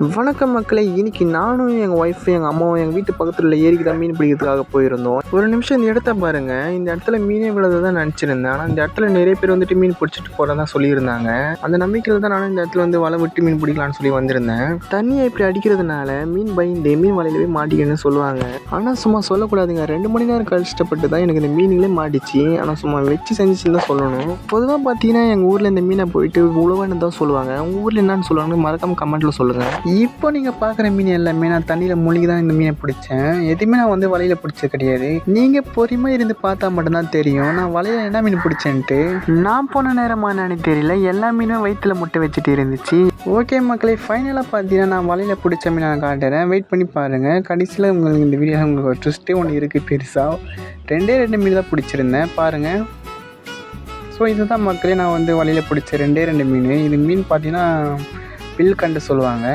வணக்கம் மக்களே, இன்னைக்கு நானும் எங்கள் ஒய்ஃபு எங்கள் அம்மாவும் எங்கள் வீட்டு பக்கத்தில் உள்ள ஏரிக்கு தான் மீன் பிடிக்கிறதுக்காக போயிருந்தோம். ஒரு நிமிஷம் இந்த இடத்த பாருங்கள். இந்த இடத்துல மீனே விழுத தான் நினச்சிருந்தேன். ஆனால் இந்த இடத்துல நிறைய பேர் வந்துட்டு மீன் பிடிச்சிட்டு போகிறதா சொல்லியிருந்தாங்க. அந்த நம்பிக்கையில் தான் நானும் இந்த இடத்துல வந்து வலை விட்டு மீன் பிடிக்கலான்னு சொல்லி வந்திருந்தேன். தண்ணியை இப்படி அடிக்கிறதுனால மீன் பயந்து மீன் வலையிலவே மாட்டிக்கணும்னு சொல்லுவாங்க. ஆனால் சும்மா சொல்லக்கூடாதுங்க. 2 மணி நேரம் கஷ்டப்பட்டு தான் எனக்கு இந்த மீனுங்களே மாட்டிச்சு. ஆனால் சும்மா வச்சு செஞ்சுச்சுன்னு தான் சொல்லணும். பொதுவாக பார்த்தீங்கன்னா எங்கள் ஊரில் இந்த மீனை போயிட்டு உழவன்னு தான் சொல்லுவாங்க. உங்கள் ஊரில் என்னன்னு சொல்லுவாங்கன்னு மறக்காம கமெண்ட்டில் சொல்லுங்கள். இப்போ நீங்கள் பார்க்குற மீன் எல்லாமே நான் தண்ணியில் மூழ்கி தான் இந்த மீனை பிடிச்சேன். எதுவுமே நான் வந்து வலையில் பிடிச்சது கிடையாது. நீங்கள் பொறுமையாக இருந்து பார்த்தா மட்டும்தான் தெரியும் நான் வலையில் என்ன மீன் பிடிச்சேன்ட்டு. நான் போன நேரமானு தெரியல, எல்லா மீனும் வயிற்றில் முட்டை வச்சுட்டு இருந்துச்சு. ஓகே மக்களே, ஃபைனலாக பார்த்தீங்கன்னா நான் வலையில் பிடிச்ச மீனை நான் காட்டுறேன். வெயிட் பண்ணி பாருங்கள். கடைசியில் உங்களுக்கு இந்த வீடியோவில் உங்களுக்கு ஒரு ட்விஸ்ட்டே ஒன்று இருக்குது பெருசாக. 2 மீன் தான் பிடிச்சிருந்தேன் பாருங்கள். ஸோ இதுதான் மக்களே நான் வந்து வலையில் பிடிச்ச 2 மீன். இது மீன் பார்த்தீங்கன்னா பில்கண்டு சொல்லுவாங்க.